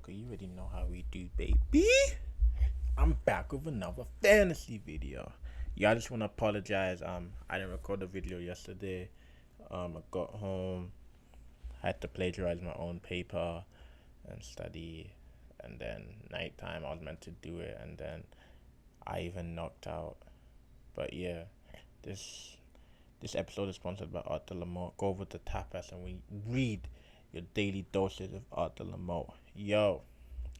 Joker. You already know how we do, baby. I'm back with another fantasy video. Yeah, I just want to apologize. I didn't record the video yesterday. I got home, had to plagiarize my own paper and study, and then nighttime I was meant to do it, and then I even knocked out. But yeah, this episode is sponsored by Art de la Mort. Go over to Tapas and we read your daily doses of Art de la Mort. Yo,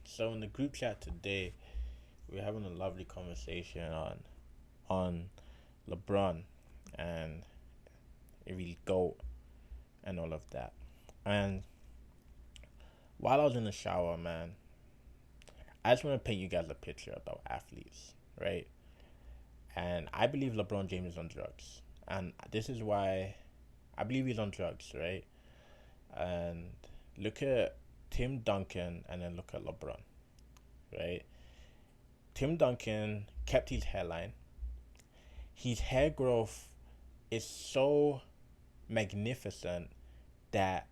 so in the group chat today, we're having a lovely conversation on LeBron and every GOAT and all of that. And while I was in the shower, man, I just want to paint you guys a picture about athletes, right? And I believe LeBron James is on drugs. And this is why I believe he's on drugs, right? And look at Tim Duncan and then look at LeBron, right? Tim Duncan kept his hairline. His hair growth is so magnificent that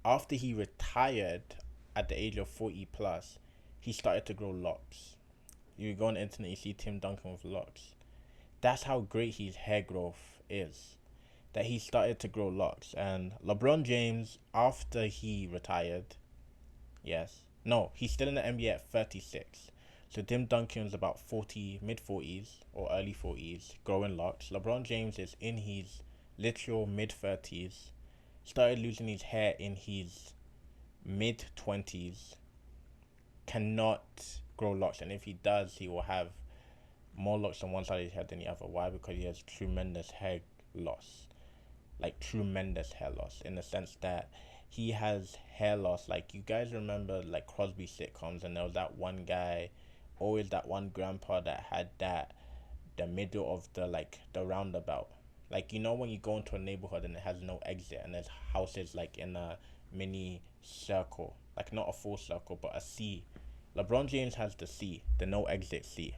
after he retired at the age of 40 plus, he started to grow locks. You go on the internet, you see Tim Duncan with locks. That's how great his hair growth is, that he started to grow locks. And LeBron James, after he retired, he's still in the NBA at 36. So Tim Duncan's about 40, mid-40s or early 40s, growing locks. LeBron James is in his literal mid-30s, started losing his hair in his mid-20s, cannot grow locks. And if he does, he will have more locks on one side of his head than the other. Why? Because he has tremendous hair loss. Like tremendous hair loss in the sense that he has hair loss. Like you guys remember like Crosby sitcoms, and there was that one guy, always that one grandpa that had the middle of the roundabout. Like, you know, when you go into a neighborhood and it has no exit and there's houses like in a mini circle, like not a full circle but a C. LeBron James has the C, the no exit C.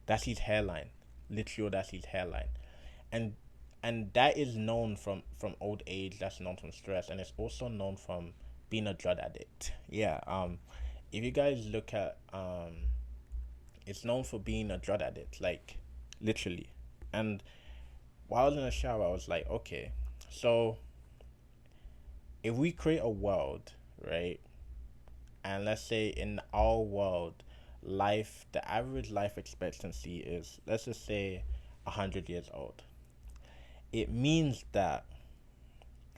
That's his hairline. Literally, that's his hairline. And that is known from old age, that's known from stress, and it's also known from being a drug addict. Yeah, if you guys look at it's known for being a drug addict, like literally. And while I was in the shower, I was like, okay, so if we create a world, right? And let's say in our world, the average life expectancy is, let's just say, 100 years old. It means that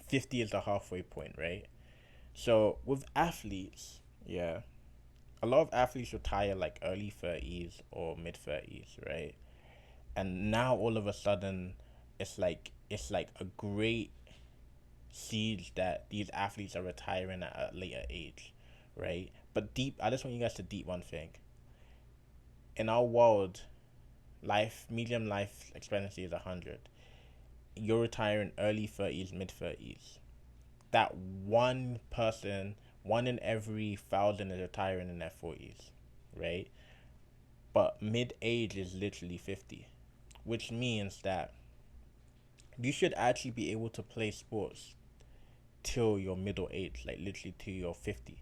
50 is the halfway point, right? So with athletes, yeah, a lot of athletes retire like early 30s or mid 30s, right? And now all of a sudden, it's like a great siege that these athletes are retiring at a later age, right? But I just want you guys to deep one thing. In our world, medium life expectancy is 100. You're retiring early 30s, mid 30s. That one in every 1,000 is retiring in their 40s, right? But mid age is literally 50, which means that you should actually be able to play sports till your middle age, like literally till you're 50.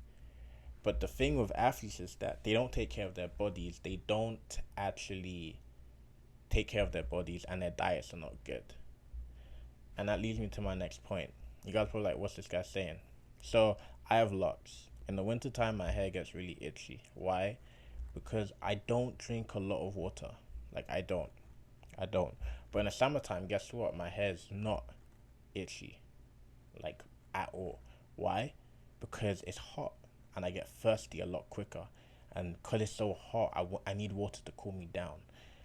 But the thing with athletes is that they don't take care of their bodies. They don't actually take care of their bodies, and their diets are not good. And that leads me to my next point. You guys probably like, what's this guy saying? So I have locks. In the wintertime, my hair gets really itchy. Why? Because I don't drink a lot of water. Like, I don't. But in the summertime, guess what? My hair is not itchy. Like, at all. Why? Because it's hot. And I get thirsty a lot quicker. And because it's so hot, I need water to cool me down.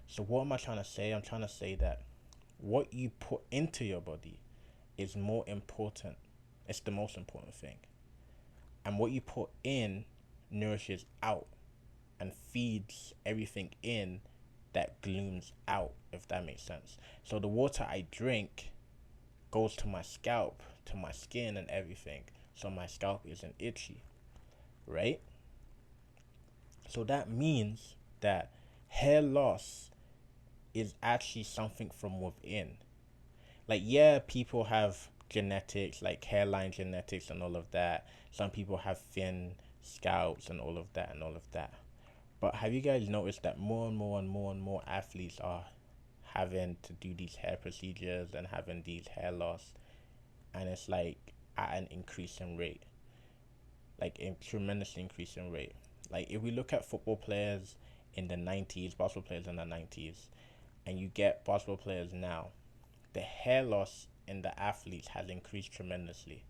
So what am I trying to say? I'm trying to say that what you put into your body is more important. It's the most important thing. And what you put in nourishes out and feeds everything in that glooms out, if that makes sense. So the water I drink goes to my scalp, to my skin and everything. So my scalp isn't itchy, right? So that means that hair loss is actually something from within. Like, yeah, people have genetics, like hairline genetics and all of that. Some people have thin scalps and all of that and all of that. But have you guys noticed that more and more and more and more athletes are having to do these hair procedures and having these hair loss, and it's like at an increasing rate, like a tremendously increasing rate. Like if we look at football players in the 90s, basketball players in the 90s, and you get basketball players now, the hair loss in the athletes has increased tremendously,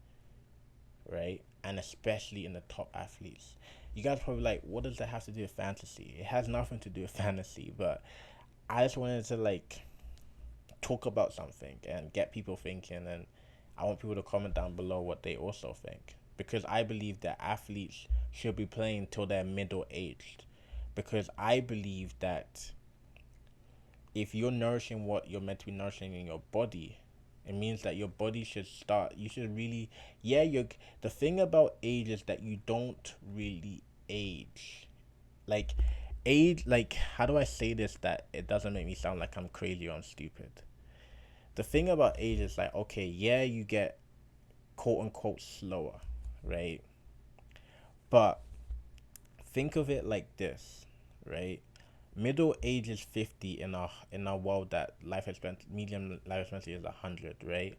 right? And especially in the top athletes. You guys probably like, what does that have to do with fantasy? It has nothing to do with fantasy, but I just wanted to like talk about something and get people thinking, and I want people to comment down below what they also think, because I believe that athletes should be playing till they're middle aged, because I believe that if you're nourishing what you're meant to be nourishing in your body, it means that your body should start. You should really, yeah. The thing about age is that you don't really age, like age. Like how do I say this that it doesn't make me sound like I'm crazy or I'm stupid? The thing about age is like, okay, yeah, you get quote unquote slower, right? But think of it like this, right? Middle age is 50 in a world that life expectancy, medium life expectancy is 100, right?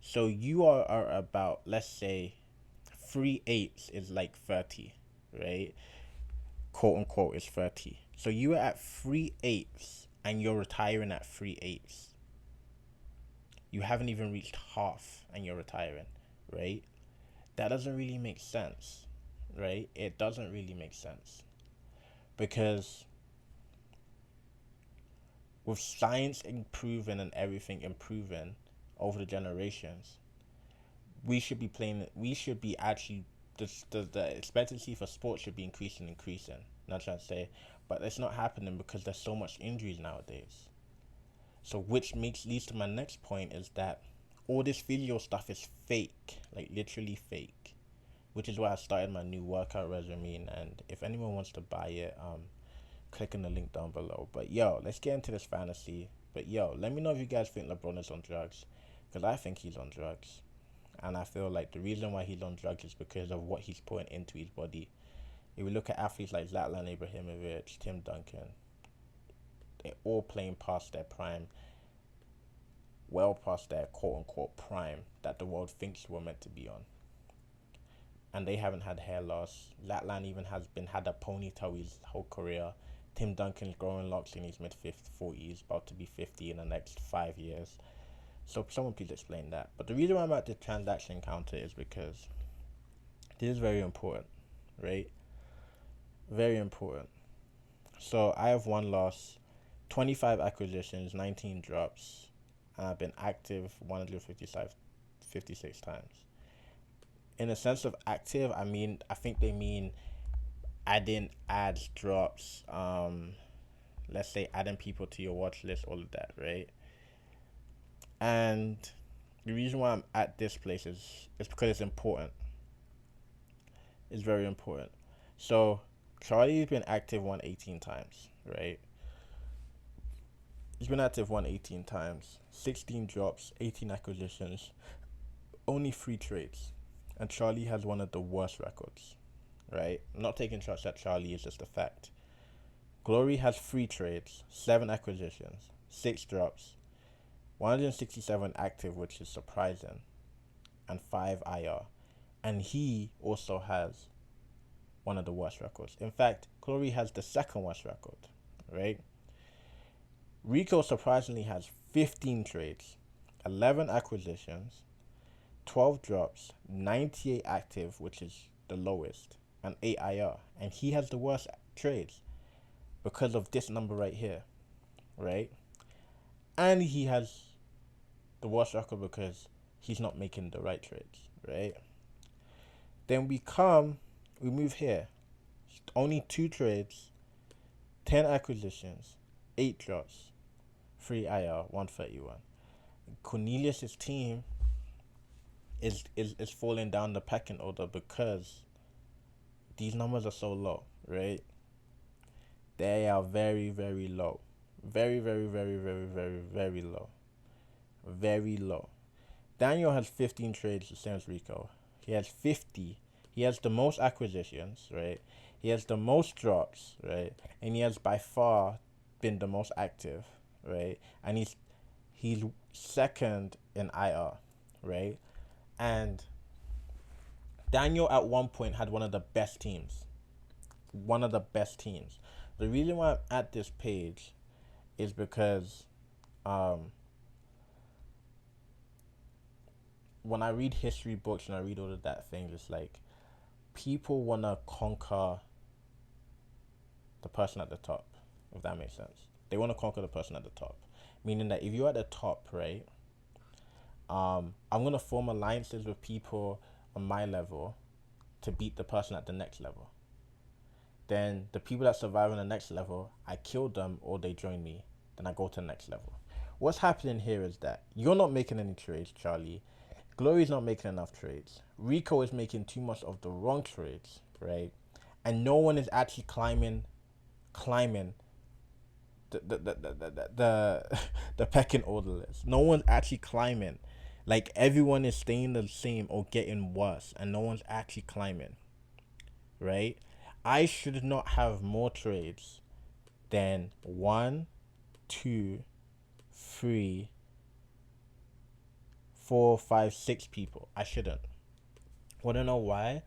So you are about, let's say 3/8 is like 30, right? Quote unquote is 30. So you are at 3/8 and you're retiring at 3/8. You haven't even reached half and you're retiring, right? That doesn't really make sense, right? It doesn't really make sense, because with science improving and everything improving over the generations, we should be actually, the expectancy for sports should be increasing. Not trying to say, but it's not happening because there's so much injuries nowadays. So which makes leads to my next point, is that all this physio stuff is fake, like literally fake. Which is why I started my new workout regimen, and if anyone wants to buy it, click on the link down below. But yo, let's get into this fantasy. But yo, let me know if you guys think LeBron is on drugs, because I think he's on drugs, and I feel like the reason why he's on drugs is because of what he's putting into his body. If we look at athletes like Zlatan Ibrahimovic, Tim Duncan, they're all playing past their prime, well past their quote unquote prime that the world thinks we're meant to be on. And they haven't had hair loss. Zlatan even had a ponytail his whole career. Tim Duncan's growing locks in his mid 40s, about to be 50 in the next 5 years. So someone please explain that. But the reason why I'm at the transaction counter is because this is very important, right? Very important. So I have one loss, 25 acquisitions, 19 drops, and I've been active 56 times. In a sense of active, I think they mean adding ads, drops, let's say adding people to your watch list, all of that, right? And the reason why I'm at this place is because it's important. It's very important. So Charlie's been active 118 times, right? He's been active 118 times, 16 drops, 18 acquisitions, only 3 trades. And Charlie has one of the worst records, right? I'm not taking shots at Charlie, it's just a fact. Glory has 3 trades, 7 acquisitions, 6 drops, 167 active, which is surprising, and 5 IR. And he also has one of the worst records. In fact, Glory has the second worst record, right? Rico surprisingly has 15 trades, 11 acquisitions, 12 drops, 98 active, which is the lowest, and 8 IR. And he has the worst trades because of this number right here, right? And he has the worst record because he's not making the right trades, right? Then we move here. Only 2 trades, 10 acquisitions, 8 drops, 3 IR, 131. Cornelius's team is falling down the pecking order because these numbers are so low, right? They are very, very low. Very, very, very, very, very, very low. Very low. Daniel has 15 trades, the same as Rico. He has 50. He has the most acquisitions, right? He has the most drops, right? And he has by far been the most active, right? And he's second in IR, right? And Daniel at one point had one of the best teams. One of the best teams. The reason why I'm at this page is because when I read history books and I read all of that things, it's like people want to conquer the person at the top, if that makes sense. They want to conquer the person at the top. Meaning that if you're at the top, right, I'm going to form alliances with people on my level to beat the person at the next level. Then the people that survive on the next level, I kill them or they join me. Then I go to the next level. What's happening here is that you're not making any trades, Charlie. Glory's not making enough trades. Rico is making too much of the wrong trades, right? And no one is actually climbing the pecking order list. No one's actually climbing. Like everyone is staying the same or getting worse, and no one's actually climbing, right? I should not have more trades than 1, 2, 3, 4, 5, 6 people. I shouldn't. Want to know why?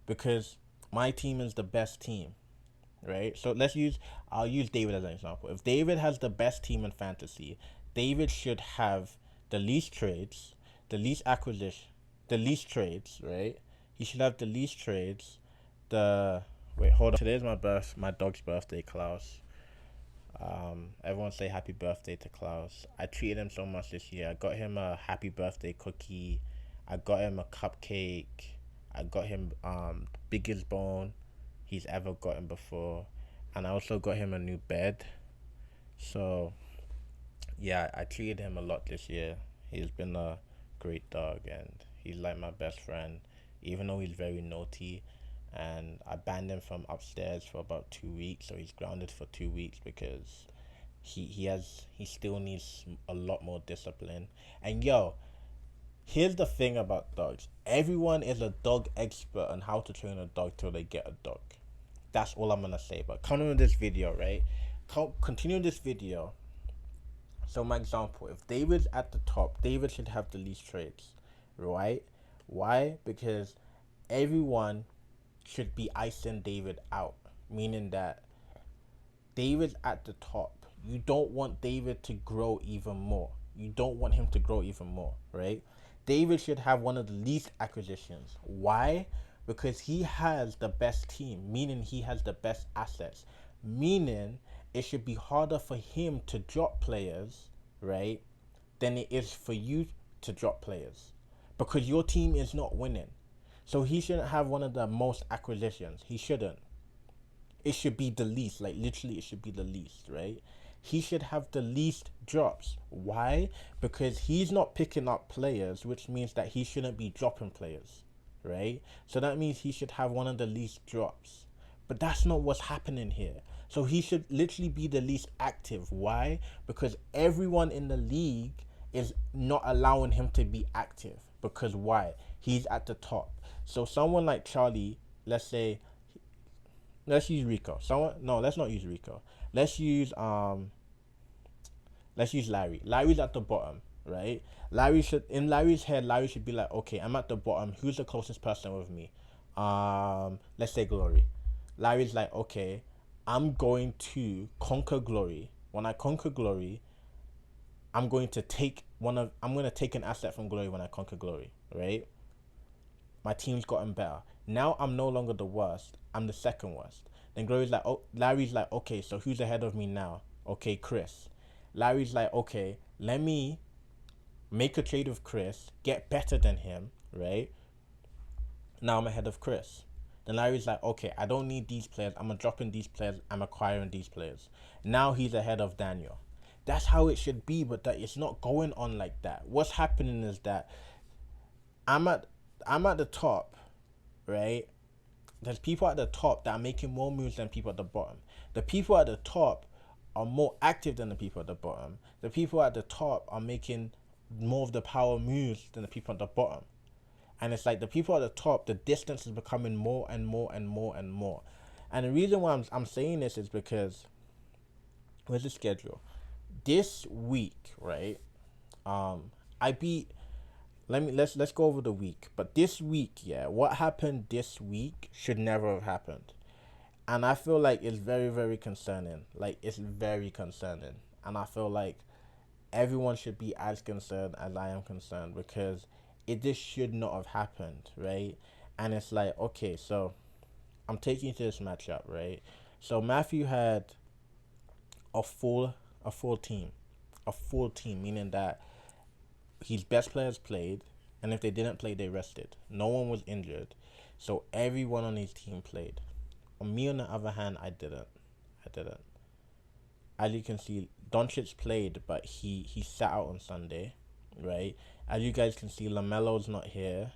Because my team is the best team, right? So I'll use David as an example. If David has the best team in fantasy, David should have the least trades, the least acquisition, the least trades, right? He should have the least trades. Wait, hold on. Today's my dog's birthday, Klaus. Everyone say happy birthday to Klaus. I treated him so much this year. I got him a happy birthday cookie. I got him a cupcake. I got him biggest bone he's ever gotten before. And I also got him a new bed. So yeah, I treated him a lot this year. He's been a great dog and he's like my best friend, even though he's very naughty. And I banned him from upstairs for about 2 weeks, so he's grounded for 2 weeks because he still needs a lot more discipline. And yo, here's the thing about dogs. Everyone is a dog expert on how to train a dog till they get a dog. That's all I'm gonna say. But continue this video, right? Continue this video. So my example, if David's at the top, David should have the least trades, right? Why? Because everyone should be icing David out, meaning that David's at the top. You don't want David to grow even more. You don't want him to grow even more, right? David should have one of the least acquisitions. Why? Because he has the best team, meaning he has the best assets, meaning it should be harder for him to drop players, right, than it is for you to drop players, because your team is not winning. So he shouldn't have one of the most acquisitions. He shouldn't. It should be the least. Like literally it should be the least, right? He should have the least drops. Why? Because he's not picking up players, which means that he shouldn't be dropping players, right? So that means he should have one of the least drops. But that's not what's happening here. So he should literally be the least active. Why? Because everyone in the league is not allowing him to be active. Because why? He's at the top. So someone like Charlie, let's use Rico. Let's not use Rico. Let's use Larry. Larry's at the bottom, right? In Larry's head, Larry should be like, okay, I'm at the bottom. Who's the closest person with me? Let's say Glory. Larry's like, okay, I'm going to conquer Glory. When I conquer Glory, I'm going to take an asset from Glory when I conquer Glory, right? My team's gotten better. Now I'm no longer the worst. I'm the second worst. Then Larry's like, okay, so who's ahead of me now? Okay, Chris. Larry's like, okay, let me make a trade with Chris, get better than him, right? Now I'm ahead of Chris. Then Larry's like, okay, I don't need these players. I'm dropping these players. I'm acquiring these players. Now he's ahead of Daniel. That's how it should be, but that it's not going on like that. What's happening is that I'm at the top, right? There's people at the top that are making more moves than people at the bottom. The people at the top are more active than the people at the bottom. The people at the top are making more of the power moves than the people at the bottom. And it's like the people at the top, the distance is becoming more and more and more and more. And the reason why I'm saying this is because where's the schedule? This week, right? I beat. Let's go over the week. But this week, yeah, what happened this week should never have happened, and I feel like it's very very concerning. Like it's very concerning, and I feel like everyone should be as concerned as I am concerned because it just should not have happened, right? And it's like, okay, so I'm taking you to this matchup, right? So Matthew had a full a full team, a full team, meaning that his best players played, and if they didn't play, they rested. No one was injured, so everyone on his team played. On me, on the other hand, I didn't. I didn't. As you can see, Doncic played, but he sat out on Sunday, right? As you guys can see, LaMelo's not here.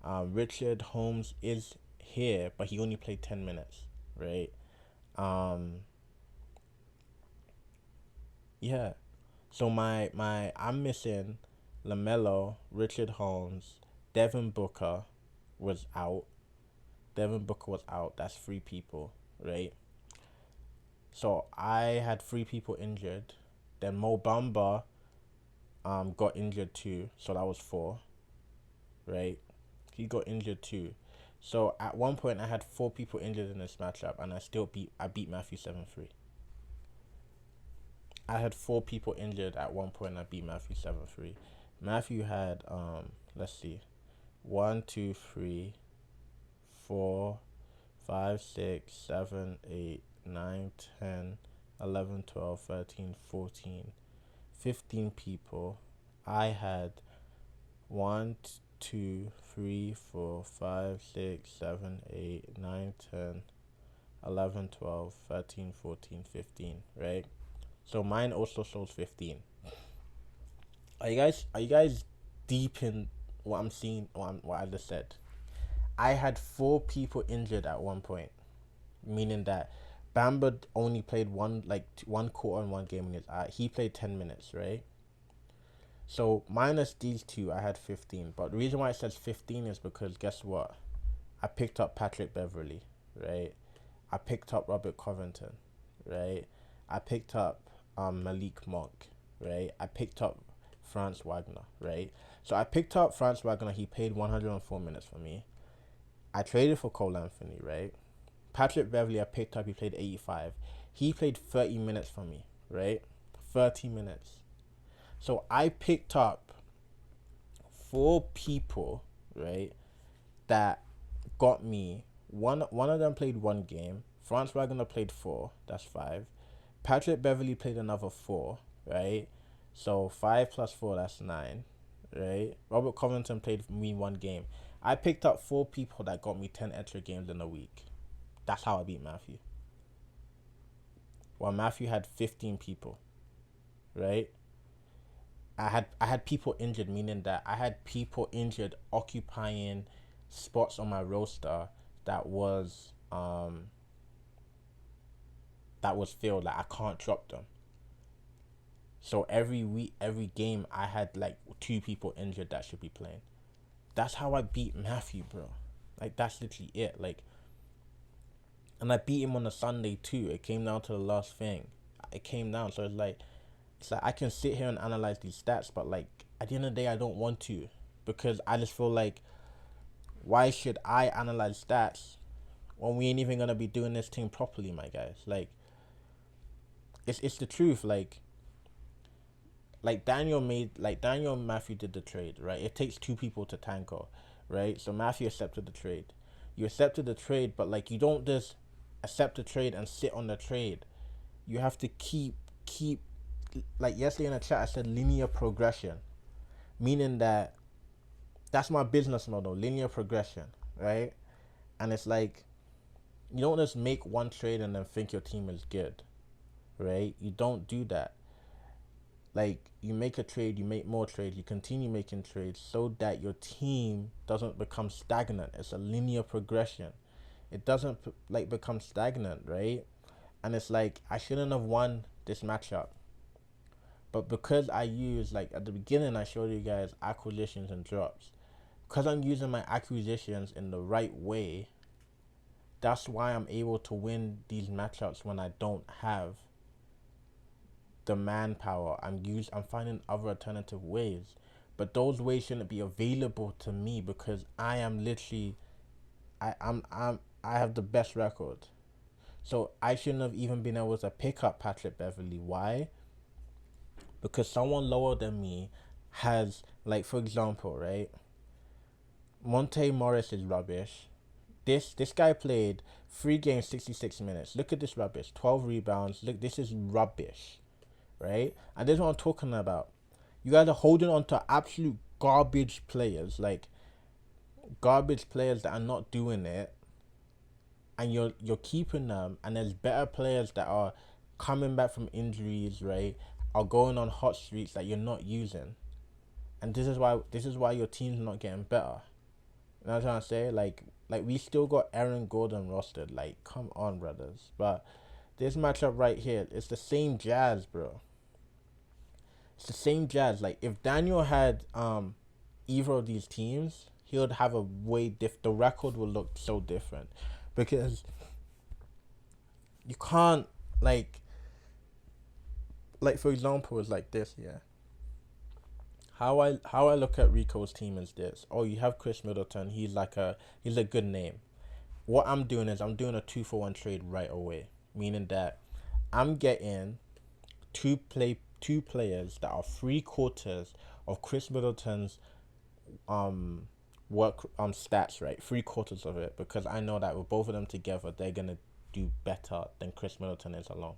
Richard Holmes is here, but he only played 10 minutes, right? Um, yeah. So I'm missing LaMelo, Richard Holmes, Devin Booker was out. Devin Booker was out. That's three people, right? So I had three people injured. Then Mo Bamba got injured too, so that was four, right? He got injured too. So at one point I had four people injured in this matchup and I beat Matthew 7-3. I had four people injured at one point and I beat Matthew 7-3. Matthew had let's see. 1, 2, 3, 4, 5, 6, 7, 8, 9, 10, 11, 12, 13, 14, 15 people. I had 1, 2, 3, 4, 5, 6, 7, 8, 9, 10, 11, 12, 13, 14, 15, right? So mine also shows 15. Are you guys deep in what I'm seeing, what I just said? I had four people injured at one point, meaning that Bamba only played one quarter in one game in his he played 10 minutes, right? So minus these two, I had 15. But the reason why it says 15 is because guess what? I picked up Patrick Beverly, right? I picked up Robert Covington, right? I picked up Malik Monk, right? I picked up Franz Wagner, right? So I picked up Franz Wagner. He played 104 minutes for me. I traded for Cole Anthony, right? Patrick Beverly, I picked up. He played 85. He played 30 minutes for me, right? 30 minutes. So I picked up four people, right, that got me one of them played one game. Franz Wagner played four, that's five. Patrick Beverly played another four, right? So 5 plus 4, that's 9, right? Robert Covington played me one game. I picked up four people that got me 10 extra games in a week. That's how I beat Matthew. While Matthew had 15 people, right? I had people injured, meaning that I had people injured occupying spots on my roster that was filled. Like I can't drop them. So every week, every game, I had like two people injured that should be playing. That's how I beat Matthew, bro. Like that's literally it. Like, and I beat him on a Sunday too. It came down to the last thing. It came down, so it's like I can sit here and analyze these stats, but like at the end of the day, I don't want to because I just feel like why should I analyze stats when we ain't even gonna be doing this thing properly, my guys? Like, it's the truth. Daniel and Matthew did the trade, right? It takes two people to tango, right? So Matthew accepted the trade. You accepted the trade, but like you don't just accept the trade and sit on the trade. You have to keep like yesterday in the chat I said linear progression, meaning that that's my business model, linear progression, right? And it's like you don't just make one trade and then think your team is good, right? You don't do that. Like you make a trade, you make more trades, you continue making trades so that your team doesn't become stagnant. It's a linear progression. It doesn't like become stagnant, right? And it's like I shouldn't have won this matchup, But because I use, like at the beginning, I showed you guys acquisitions and drops. Because I'm using my acquisitions in the right way, that's why I'm able to win these matchups when I don't have the manpower. I'm finding other alternative ways. But those ways shouldn't be available to me because I am literally I have the best record. So I shouldn't have even been able to pick up Patrick Beverly. Why? Because someone lower than me has, like, for example, right? Monte Morris is rubbish. This guy played 3 games, 66 minutes. Look at this rubbish. 12 rebounds. Look, this is rubbish, right? And this is what I'm talking about. You guys are holding on to absolute garbage players, like garbage players that are not doing it, and you're keeping them. And there's better players that are coming back from injuries, right? Are going on hot streaks that you're not using, and this is why your team's not getting better. You know what I'm trying to say? Like we still got Aaron Gordon rostered. Like, come on, brothers. But this matchup right here, it's the same Jazz, bro. It's the same Jazz. Like, if Daniel had either of these teams, he would have a the record would look so different, because you can't, like for example, it's like this, yeah. How I look at Rico's team is this. Oh, you have Chris Middleton. He's a good name. What I'm doing is I'm doing a 2-for-1 trade right away, meaning that I'm getting two players that are 3/4 of Chris Middleton's work stats, right? 3/4 of it, because I know that with both of them together, they're gonna do better than Chris Middleton is alone.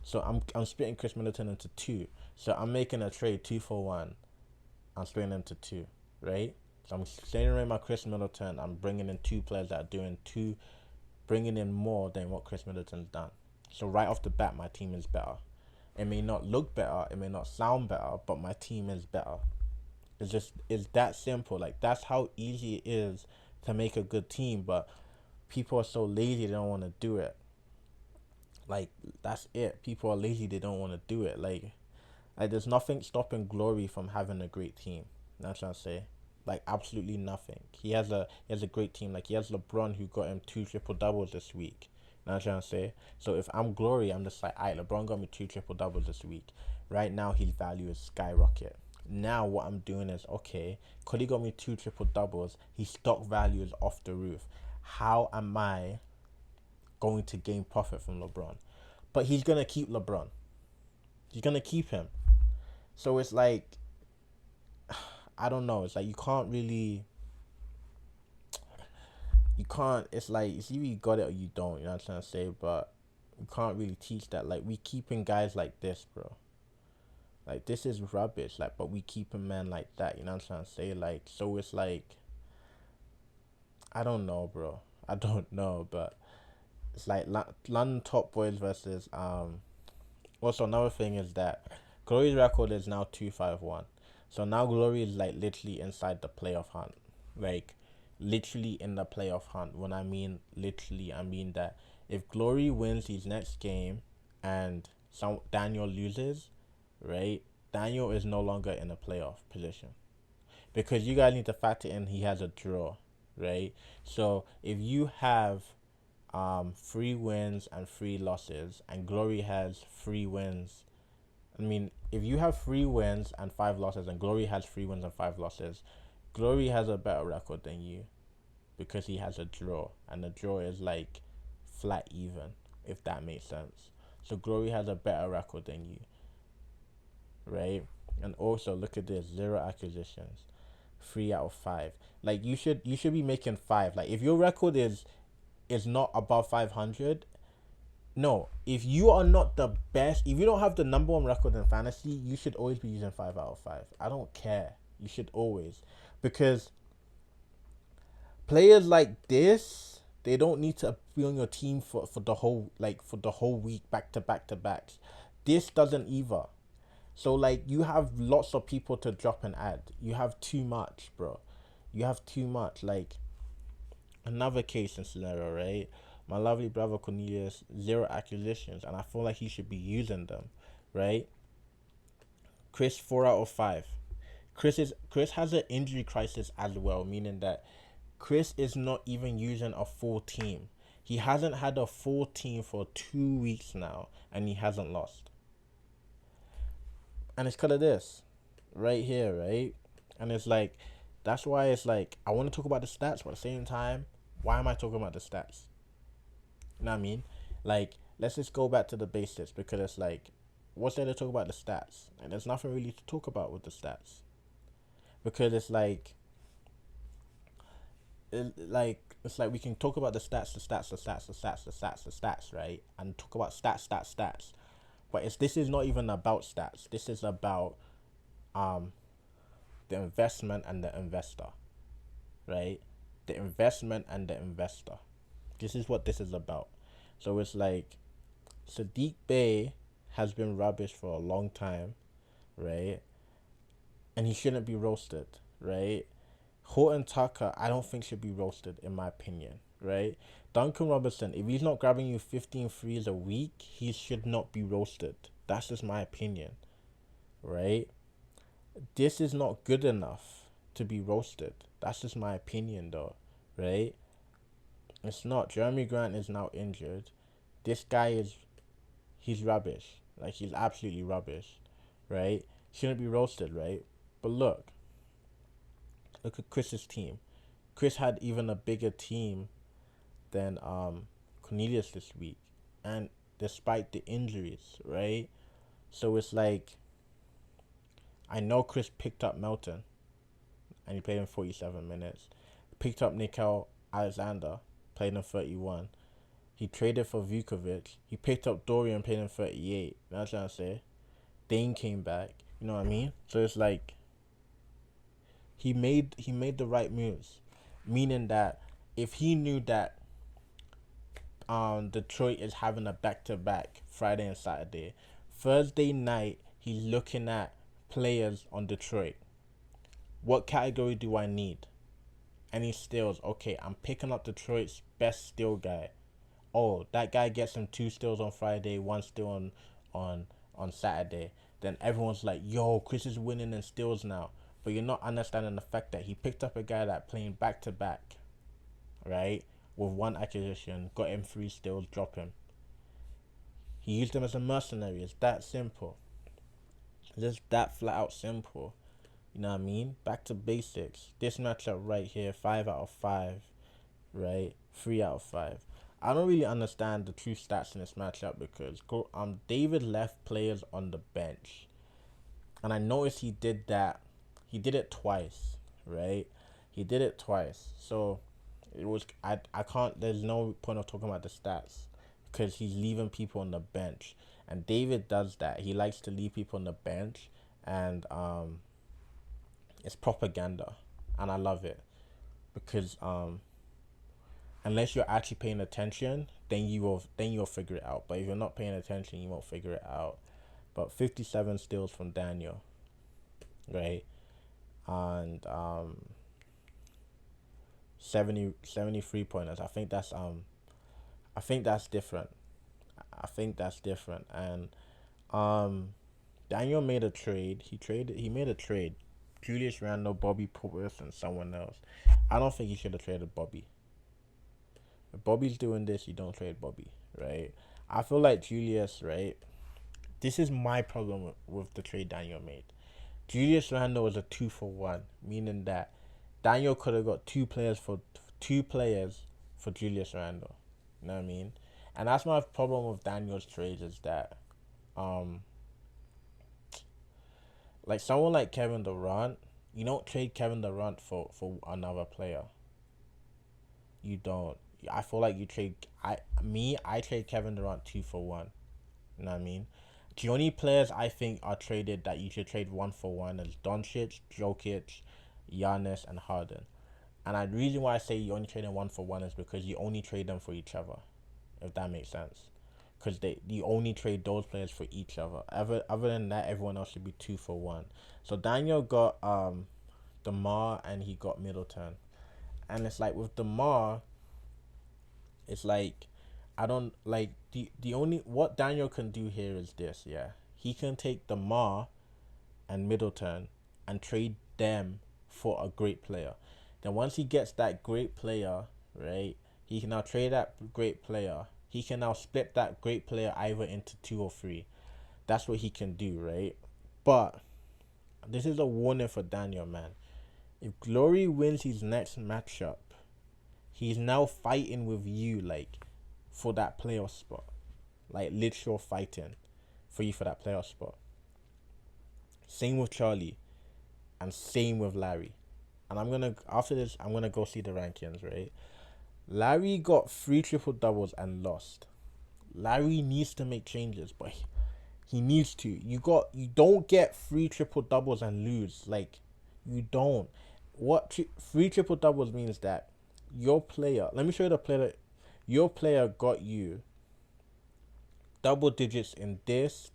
So I'm splitting Chris Middleton into two. So I'm making a trade 2-for-1. I'm splitting into two, right? So I'm staying away my Chris Middleton. I'm bringing in two players that are bringing in more than what Chris Middleton's done. So right off the bat, my team is better. It may not look better, it may not sound better, but my team is better. It's that simple. Like, that's how easy it is to make a good team, but people are so lazy they don't want to do it. Like, that's it. People are lazy, they don't want to do it. Like there's nothing stopping Glory from having a great team. That's what I'm saying. Like, absolutely nothing. He has a great team. Like, he has LeBron, who got him 2 triple doubles this week. That's what I'm saying. So if I'm Glory, I'm just like, alright, LeBron got me 2 triple doubles this week. Right now, his value is skyrocket. Now what I'm doing is, okay, because he got me 2 triple doubles, his stock value is off the roof. How am I going to gain profit from LeBron? But he's gonna keep LeBron. He's gonna keep him. So it's like, I don't know. It's like it's like, it's either you got it or you don't. You know what I'm trying to say? But you can't really teach that. Like, we keeping guys like this, bro. Like, this is rubbish. Like, but we keeping men like that. You know what I'm trying to say? Like, so it's like, I don't know, bro. I don't know, but it's like London Top Boys versus Also, another thing is that Glory's record is now 2-5-1. So now Glory is like literally inside the playoff hunt. Like, literally in the playoff hunt. When I mean literally, I mean that if Glory wins his next game and Daniel loses, right? Daniel is no longer in a playoff position. Because you guys need to factor in he has a draw, right? So if you have 3 wins and 3 losses, and Glory has 3 wins. I mean, if you have 3 wins and 5 losses, and Glory has 3 wins and 5 losses, Glory has a better record than you, because he has a draw, and the draw is like flat even, if that makes sense. So Glory has a better record than you, right? And also, look at this: 0 acquisitions, 3 out of 5. Like, you should be making 5. Like, if your record is not above 500. No, if you are not the best, if you don't have the number 1 record in fantasy, you should always be using 5 out of 5. I don't care. You should always, because players like this, they don't need to be on your team for the whole week, back to back to backs. This doesn't either. So, like, you have lots of people to drop and add. You have too much, bro. You have too much. Like, another case and scenario, right? My lovely brother Cornelius, 0 acquisitions, and I feel like he should be using them, right? Chris 4 out of 5. Chris has an injury crisis as well, meaning that Chris is not even using a full team. He hasn't had a full team for 2 weeks now, and he hasn't lost. And it's because of this, right here, right? And it's like, that's why it's like, I want to talk about the stats, but at the same time, why am I talking about the stats? You know what I mean? Like, let's just go back to the basics, because it's like, what's there to talk about the stats? And there's nothing really to talk about with the stats. Because it's like, it's like we can talk about the stats, right? And talk about stats. But this is not even about stats. This is about the investment and the investor, right? The investment and the investor. This is what this is about. So it's like Sadiq Bey has been rubbish for a long time, right? And he shouldn't be roasted, right? Horton Tucker, I don't think should be roasted, in my opinion, right? Duncan Robinson, if he's not grabbing you 15 threes a week, he should not be roasted. That's just my opinion, right? This is not good enough to be roasted. That's just my opinion, though, right? It's not. Jeremy Grant is now injured. This guy he's rubbish. Like, he's absolutely rubbish, right? Shouldn't be roasted, right? But look at Chris's team. Chris had even a bigger team than Cornelius this week, and despite the injuries, right? So it's like, I know Chris picked up Melton, and he played in 47 minutes. Picked up Nickel Alexander, played in 31. He traded for Vukovic. He picked up Dorian, played in 38. You know what I'm trying to say? Dane came back. You know what I mean? So it's like, he made the right moves, meaning that if he knew that Detroit is having a back-to-back Friday and Saturday, Thursday night he's looking at players on Detroit. What category do I need? Any steals? Okay, I'm picking up Detroit's best steal guy. Oh, that guy gets him 2 steals on Friday, 1 steal on Saturday. Then everyone's like, yo, Chris is winning in steals now. But you're not understanding the fact that he picked up a guy that playing back to back, right? With 1 acquisition, got him 3 steals, drop him. He used him as a mercenary. It's that simple. Just that flat out simple. You know what I mean? Back to basics. This matchup right here, 5 out of 5, right? 3 out of 5. I don't really understand the true stats in this matchup because David left players on the bench. And I noticed he did that. He did it twice, right? He did it twice. So it was I can't there's no point of talking about the stats because he's leaving people on the bench. And David does that. He likes to leave people on the bench, and it's propaganda, and I love it because unless you're actually paying attention, then you'll figure it out. But if you're not paying attention, you won't figure it out. But 57 steals from Daniel, right? And 73 pointers. I think that's different. And Daniel made a trade. He made a trade. Julius Randle, Bobby Portis, and someone else. I don't think he should have traded Bobby. If Bobby's doing this, you don't trade Bobby, right? I feel like Julius, right? This is my problem with the trade Daniel made. Julius Randle was a 2-for-1, meaning that Daniel could have got two players for Julius Randle. You know what I mean? And that's my problem with Daniel's trades is that, like someone like Kevin Durant, you don't trade Kevin Durant for another player. You don't. I feel like you trade. I trade Kevin Durant 2-for-1. You know what I mean? The only players I think are traded that you should trade 1-for-1 is Doncic, Jokic, Giannis, and Harden. And the reason why I say you only trade them 1-for-1 is because you only trade them for each other, if that makes sense. Because you only trade those players for each other. Other than that, everyone else should be 2-for-1. So Daniel got DeMar and he got Middleton, and it's like with DeMar, it's like I don't like the only what Daniel can do here is this. Yeah, he can take DeMar and Middleton and trade them for a great player. Then once he gets that great player, right, he can now trade that great player. He can now split that great player either into two or three. That's what he can do, right? But this is a warning for Daniel, man. If Glory wins his next matchup, he's now fighting with you, like, for that playoff spot. Like, literal fighting for you for that playoff spot. Same with Charlie, and same with Larry. And after this, I'm gonna go see the rankings, right? Larry got 3 triple doubles and lost. Larry needs to make changes, but he needs to. You don't get 3 triple doubles and lose. Like, you don't. What 3 triple doubles means that your player. Let me show you the player. Your player got you double digits in this,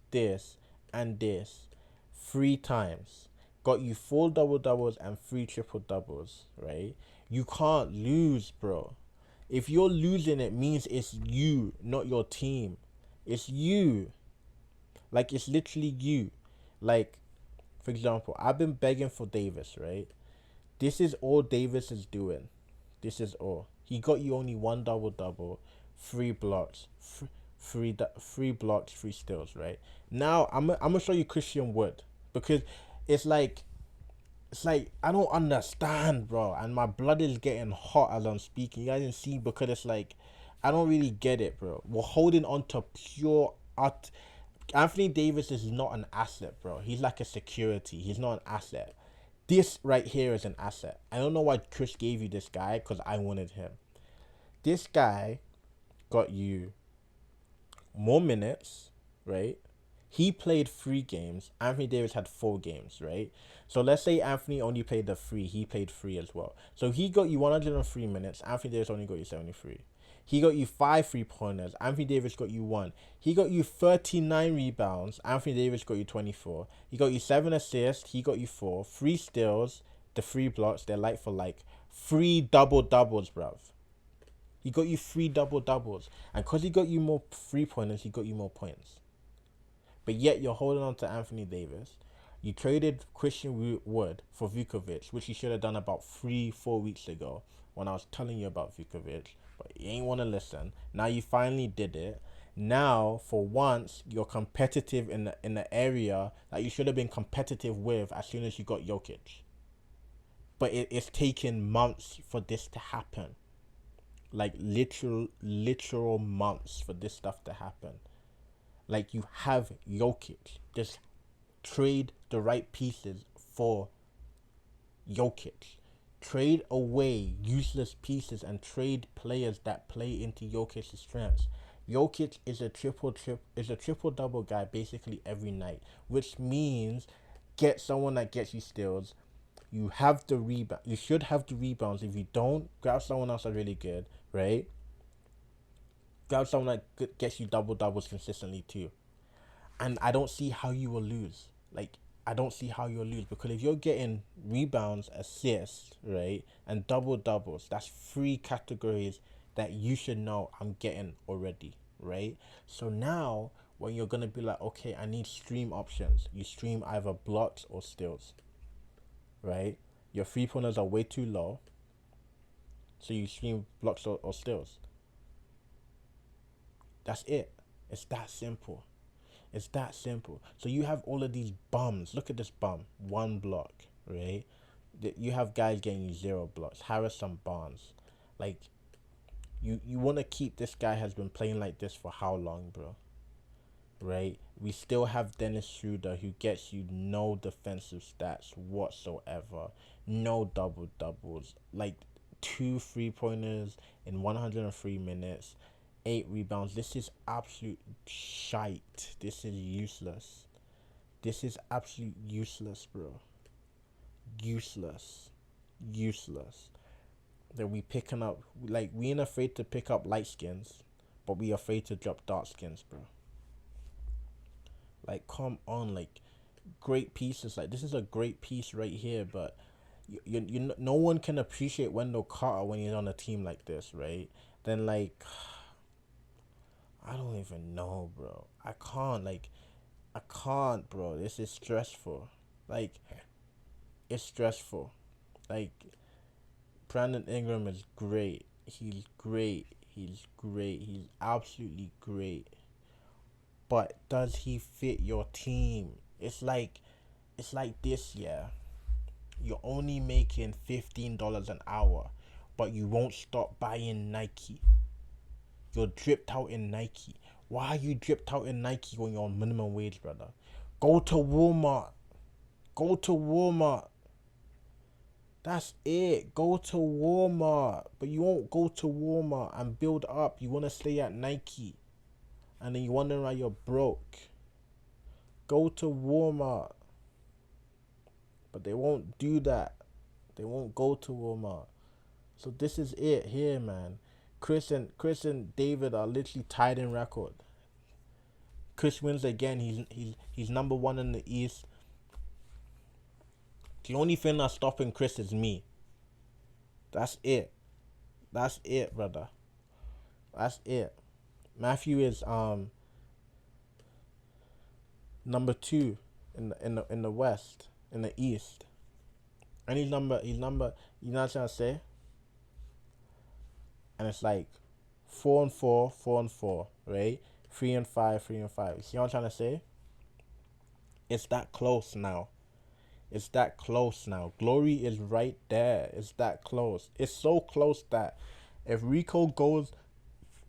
and this 3 times. Got you 4 double doubles and 3 triple doubles, right? You can't lose, bro. If you're losing, it means it's you, not your team. It's you. Like, it's literally you. Like, for example, I've been begging for Davis, right? This is all Davis is doing. This is all. He got you only 1 double double, 3 blocks, three blocks, 3 steals, right? Now I'm gonna show you Christian Wood, because it's like I don't understand, bro, and my blood is getting hot as I'm speaking. You guys can see, because it's like I don't really get it, bro. We're holding on to pure art. Anthony Davis is not an asset, bro. He's like a security. He's not an asset. This right here is an asset. I don't know why Chris gave you this guy, because I wanted him. This guy got you more minutes, right? He played 3 games. Anthony Davis had 4 games, right? So let's say Anthony only played the 3. He played 3 as well. So he got you 103 minutes. Anthony Davis only got you 73. He got you 5 3-pointers. Anthony Davis got you 1. He got you 39 rebounds. Anthony Davis got you 24. He got you 7 assists. He got you 4. 3 steals. The 3 blocks. They're like for like. 3 double-doubles, bruv. He got you 3 double-doubles. And because he got you more 3-pointers, he got you more points. But yet you're holding on to Anthony Davis. You traded Christian Wood for Vukovic, which you should have done about 3-4 weeks ago when I was telling you about Vukovic. But you ain't want to listen. Now you finally did it. Now, for once, you're competitive in the area that you should have been competitive with as soon as you got Jokic. But it's taken months for this to happen. Like, literal months for this stuff to happen. Like, you have Jokic. Just trade the right pieces for Jokic. Trade away useless pieces and trade players that play into Jokic's strengths. Jokic is a triple double guy basically every night, which means get someone that gets you steals. You have the rebound. You should have the rebounds. If you don't, grab someone else that's really good, right? Grab someone that gets you double doubles consistently too. And I don't see how you will lose. Like, I don't see how you'll lose, because if you're getting rebounds, assists, right, and double doubles, that's 3 categories that you should know I'm getting already, right? So now, when you're gonna be like, okay, I need stream options, you stream either blocks or steals, right? Your 3-pointers are way too low, so you stream blocks or steals. That's it. It's that simple. It's that simple. So you have all of these bums. Look at this bum. 1 block, right? You have guys getting you 0 blocks. Harrison Barnes. Like, you want to keep this guy has been playing like this for how long, bro? Right? We still have Dennis Schroeder, who gets you no defensive stats whatsoever. No double doubles. Like, 2 3-pointers in 103 minutes. 8 rebounds. This is absolute shite. This is useless. This is absolute useless, bro. Useless. That we picking up, like, we ain't afraid to pick up light skins, but we afraid to drop dark skins, bro. Like, come on, like, great pieces. Like, this is a great piece right here, but no one can appreciate Wendell Carter when he's on a team like this, right? Then, like, I don't even know, bro. I can't, bro. This is stressful. Like, it's stressful. Like, Brandon Ingram is great. He's great. He's great. He's absolutely great. But does he fit your team? It's like this year. You're only making $15 an hour, but you won't stop buying Nike. You're dripped out in Nike. Why are you dripped out in Nike when you're on minimum wage, brother? Go to Walmart. Go to Walmart. That's it. Go to Walmart. But you won't go to Walmart and build up. You want to stay at Nike. And then you wonder why you're broke. Go to Walmart. But they won't do that. They won't go to Walmart. So this is it here, man. Chris and David are literally tied in record. Chris wins again. He's number one in the East. The only thing that's stopping Chris is me. That's it. That's it, brother. That's it. Matthew is number two in the West, in the East. And he's number you know what I'm trying to say? And it's like 4-4, 4-4, right? 3-5, 3-5. You see what I'm trying to say? It's that close now. It's that close now. Glory is right there. It's that close. It's so close that if Rico goes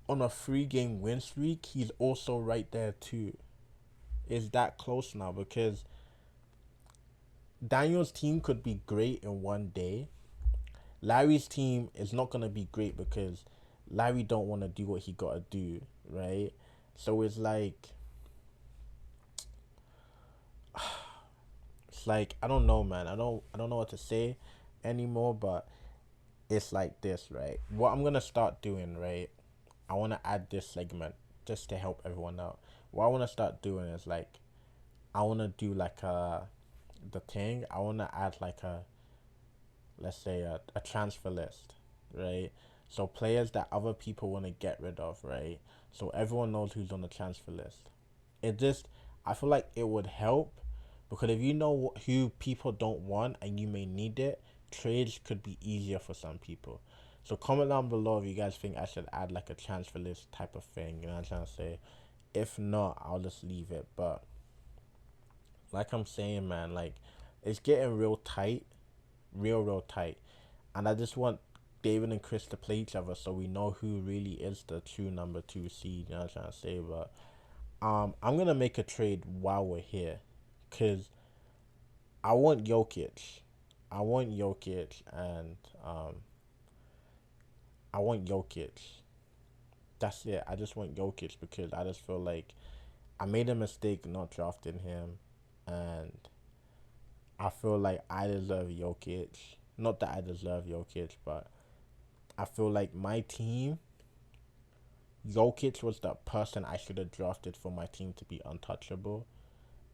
on a 3-game win streak, he's also right there too. It's that close now because Daniel's team could be great in one day. Larry's team is not gonna be great because Larry don't want to do what he gotta do, right? So it's like I don't know, man. I don't know what to say anymore, but it's like this, right? What I'm gonna start doing, right? I want to add this segment just to help everyone out. What I want to start doing is like I want to do like the thing. I want to add like let's say a transfer list, right? So players that other people want to get rid of, right? So everyone knows who's on the transfer list. I feel like it would help because if you know who people don't want and you may need it, trades could be easier for some people. So comment down below if you guys think I should add like a transfer list type of thing. You know what I'm trying to say? If not, I'll just leave it. But like I'm saying, man, like it's getting real tight, real tight, and I just want David and Chris to play each other so we know who really is the true number 2 seed. You know what I'm trying to say? But I'm gonna make a trade while we're here, cause I want Jokic. I want Jokic and I want Jokic. That's it. I just want Jokic because I just feel like I made a mistake not drafting him, and I feel like I deserve Jokic. Not that I deserve Jokic, but I feel like my team, Jokic was the person I should have drafted for my team to be untouchable,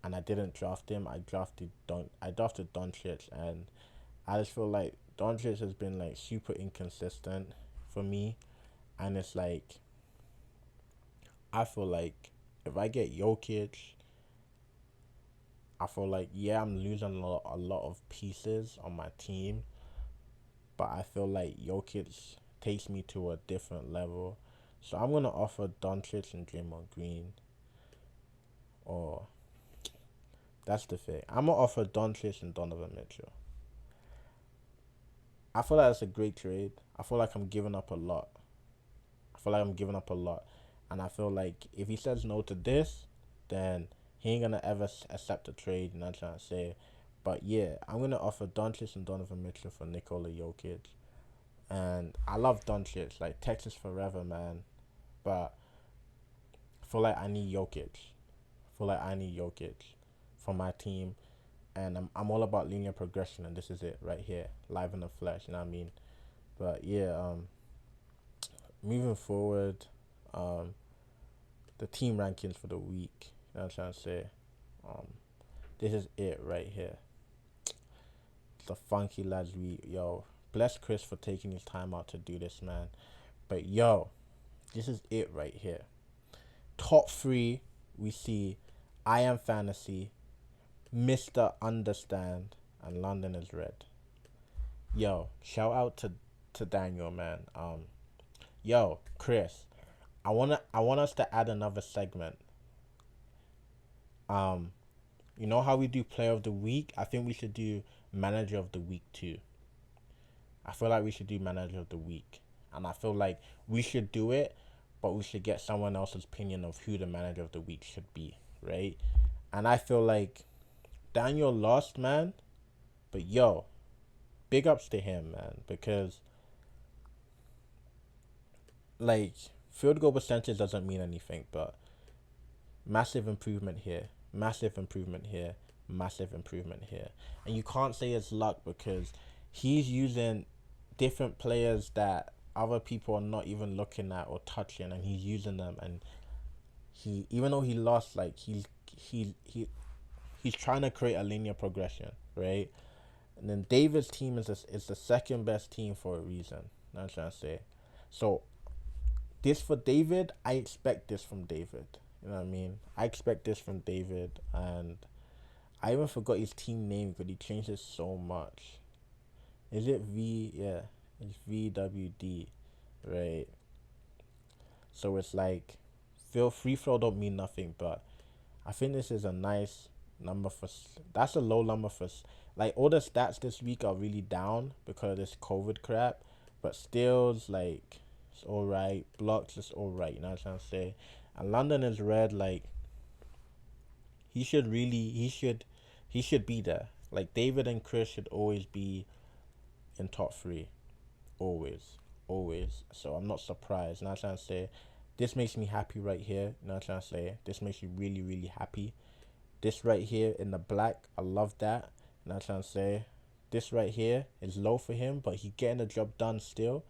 and I didn't draft him. I drafted Doncic, and I just feel like Doncic has been like super inconsistent for me, and it's like I feel like if I get Jokic, I feel like yeah I'm losing a lot of pieces on my team, but I feel like Jokic takes me to a different level. So I'm gonna offer Doncic and Draymond Green, or that's the thing. I'm gonna offer Doncic and Donovan Mitchell. I feel like that's a great trade. I feel like I'm giving up a lot. And I feel like if he says no to this, then he ain't gonna ever accept a trade. And I'm trying to say, but yeah, I'm gonna offer Doncic and Donovan Mitchell for Nikola Jokic. And I love Doncic, like Texas forever, man. But I feel like I need Jokic. For my team, and I'm all about linear progression, and this is it right here, live in the flesh. You know what I mean? But yeah, moving forward, the team rankings for the week. You know what I'm trying to say? This is it right here. It's a funky lads week, yo. Bless Chris for taking his time out to do this, man. But yo, this is it right here. Top 3, we see I Am Fantasy, Mr. Understand, and London is red. Yo, shout out to Daniel, man. Yo, Chris, I want us to add another segment. Um, you know how we do Player of the Week? I think we should do Manager of the Week too. I feel like we should do Manager of the Week, and I feel like we should do it, but we should get someone else's opinion of who the Manager of the Week should be, right? And I feel like Daniel lost, man, but yo, big ups to him, man, because like field goal percentage doesn't mean anything, but massive improvement here, massive improvement here, massive improvement here. And you can't say it's luck because he's using different players that other people are not even looking at or touching, and he's using them. And he, even though he lost, like he's trying to create a linear progression, right? And then David's team is the second best team for a reason. That's what I'm trying to say. So this for David, I expect this from David. You know what I mean? I expect this from David, and I even forgot his team name because he changed it so much. Is it V? Yeah, it's VWD, right? So it's like, free throw don't mean nothing, but I think this is a nice number for. That's a low number for. Like all the stats this week are really down because of this COVID crap, but stills like it's all right. Blocks is all right. You know what I'm trying to say? And London is red. Like he should be there. Like David and Chris should always be in top three, always, always. So I'm not surprised. You know what I'm trying to say? This makes me happy right here. You know what I'm trying to say? This makes me really, really happy. This right here in the black, I love that. You know what I'm trying to say? This right here is low for him, but he getting the job done still.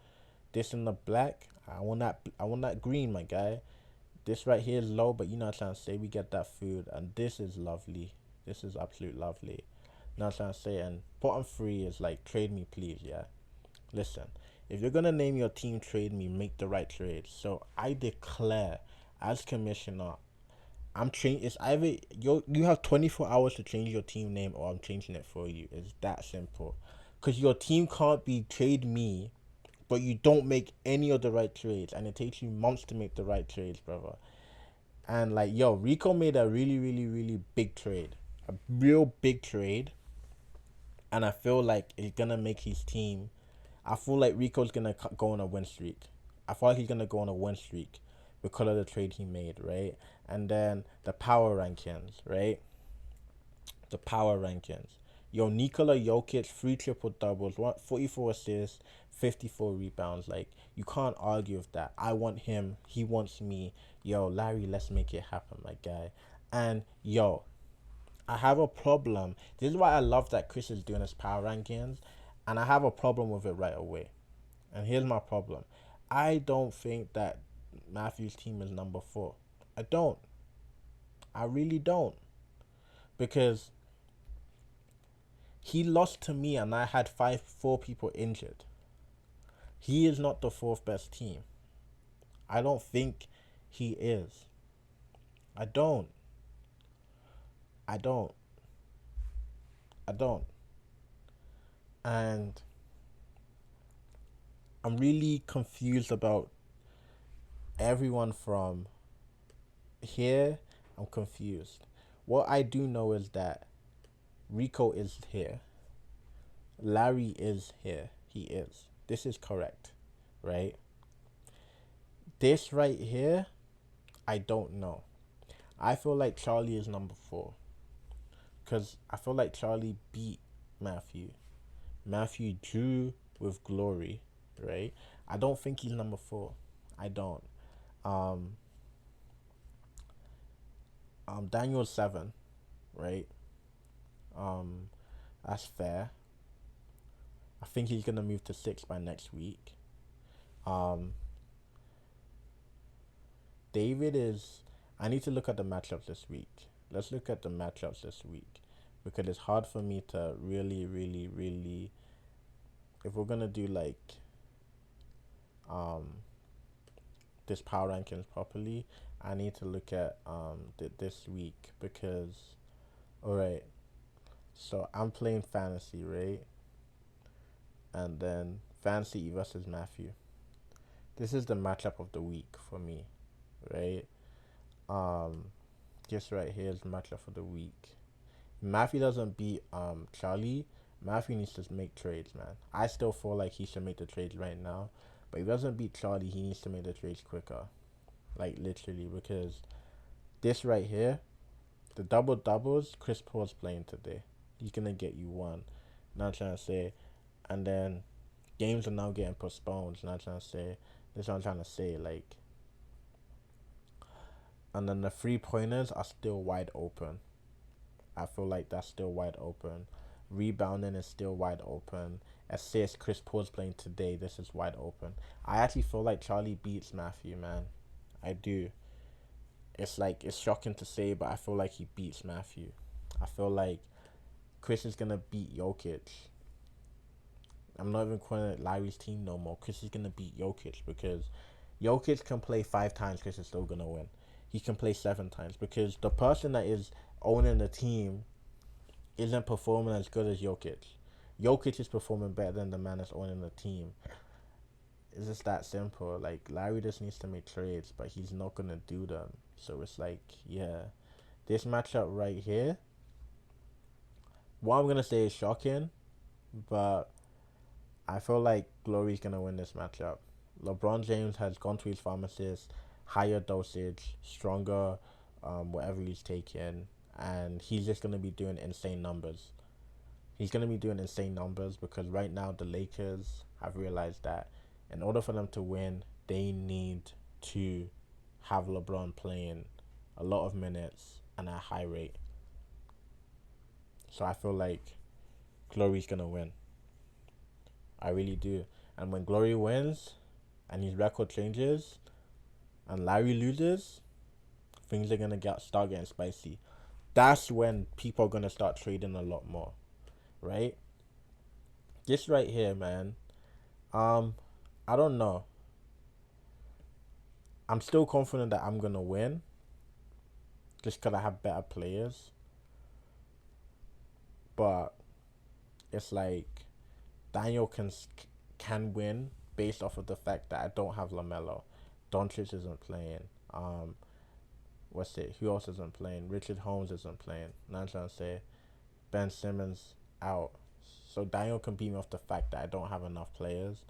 This in the black, I want that. I want that green, my guy. This right here is low, but you know what I'm trying to say? We get that food, and this is lovely. This is absolute lovely. You know what I'm trying to say? And bottom three is like trade me, please. Yeah. Listen, if you're gonna name your team trade me, make the right trade. So I declare, as commissioner, I'm changing. It's either you have 24 hours to change your team name, or I'm changing it for you. It's that simple. Cause your team can't be trade me, but you don't make any of the right trades, and it takes you months to make the right trades, brother. And like, yo, Rico made a really, really, really big trade, a real big trade, and I feel like it's gonna make his team. I feel like Rico's gonna go on a win streak. I feel like he's gonna go on a win streak because of the trade he made, right? And then the power rankings, right? The power rankings. Yo, Nikola Jokic, 3 triple doubles, 44 assists, 54 rebounds. Like, you can't argue with that. I want him. He wants me. Yo, Larry, let's make it happen, my guy. And yo, I have a problem. This is why I love that Chris is doing his power rankings, and I have a problem with it right away. And here's my problem. I don't think that Matthew's team is number 4. I don't. I really don't. Because he lost to me and I had 4 people injured. He is not the 4th best team. I don't think he is. I don't. I don't. I don't. And I'm really confused about everyone from here. I'm confused. What I do know is that Rico is here. Larry is here. He is. This is correct, right? This right here, I don't know. I feel like Charlie is number 4. Because I feel like Charlie beat Matthew. Matthew drew with glory, right? I don't think he's number 4. I don't. Um, Daniel's 7, right? Um, that's fair. I think he's gonna move to 6 by next week. Um, David is. I need to look at the matchups this week. Let's look at the matchups this week because it's hard for me to really, really, really. If we're gonna do like um this power rankings properly, I need to look at this week because all right. So I'm playing fantasy, right? And then fantasy versus Matthew. This is the matchup of the week for me, right? Um, just right here is the matchup for the week. Matthew doesn't beat Charlie. Matthew needs to make trades, man. I still feel like he should make the trades right now, but if he doesn't beat Charlie, he needs to make the trades quicker, like literally, because this right here, the double doubles, Chris Paul's playing today. He's gonna get you one. Not trying to say, and then games are now getting postponed. Not trying to say. This is what I'm trying to say. Like, and then the 3 pointers are still wide open. I feel like that's still wide open. Rebounding is still wide open. Assist, Chris Paul's playing today. This is wide open. I actually feel like Charlie beats Matthew, man. I do. It's like, it's shocking to say, but I feel like he beats Matthew. I feel like Chris is gonna beat Jokic. I'm not even calling it Larry's team no more. Chris is gonna beat Jokic because Jokic can play 5 times. Chris is still gonna win. He can play 7 times because the person that is owning the team isn't performing as good as Jokic. Jokic is performing better than the man that's owning the team. It's just that simple. Like, Larry just needs to make trades, but he's not gonna do them. So it's like, yeah, this matchup right here. What I'm gonna say is shocking, but I feel like Glory's gonna win this matchup. LeBron James has gone to his pharmacist, higher dosage, stronger, whatever he's taking, and he's just gonna be doing insane numbers. He's gonna be doing insane numbers because right now the Lakers have realized that in order for them to win, they need to have LeBron playing a lot of minutes and at a high rate. So I feel like Glory's gonna win. I really do. And when Glory wins and his record changes and Larry loses, things are gonna start getting spicy. That's when people are gonna start trading a lot more, right? This right here, man. Um, I don't know. I'm still confident that I'm gonna win, just because I have better players. But it's like Daniel can win based off of the fact that I don't have LaMelo. Doncic isn't playing. What's it? Who else isn't playing? Richard Holmes isn't playing. Not trying to say Ben Simmons out. So Daniel can beat me off the fact that I don't have enough players,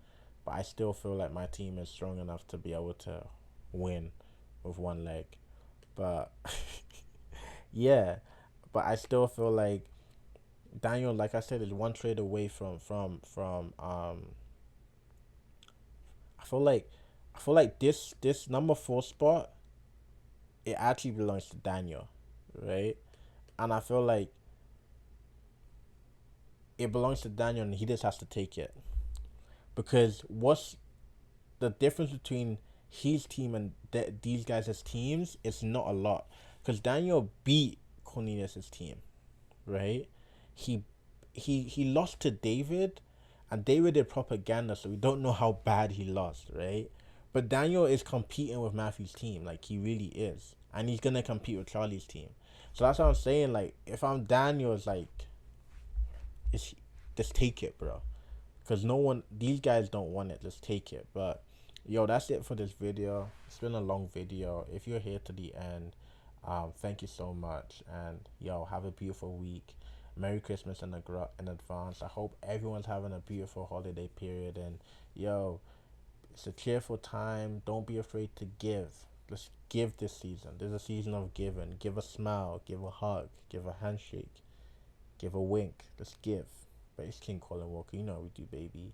but I still feel like my team is strong enough to be able to win with one leg. But yeah, but I still feel like Daniel, like I said, is one trade away from. I feel like this number 4 spot, it actually belongs to Daniel, right? And I feel like it belongs to Daniel, and he just has to take it because what's the difference between his team and these guys' teams? It's not a lot because Daniel beat Cornelius's team, right? He he lost to David, and David did propaganda, so we don't know how bad he lost, right? But Daniel is competing with Matthew's team, like he really is, and he's gonna compete with Charlie's team. So that's what I'm saying. Like, if I'm Daniel, it's like, it's just take it, bro, because no one, these guys don't want it. Just take it. But yo, that's it for this video. It's been a long video. If you're here to the end, thank you so much, and yo, have a beautiful week. Merry Christmas in advance. I hope everyone's having a beautiful holiday period, and yo, it's a cheerful time. Don't be afraid to give. Let's give this season. There's a season of giving. Give a smile, give a hug, give a handshake, give a wink. Let's give. But it's King Colin Walker. You know what we do, baby.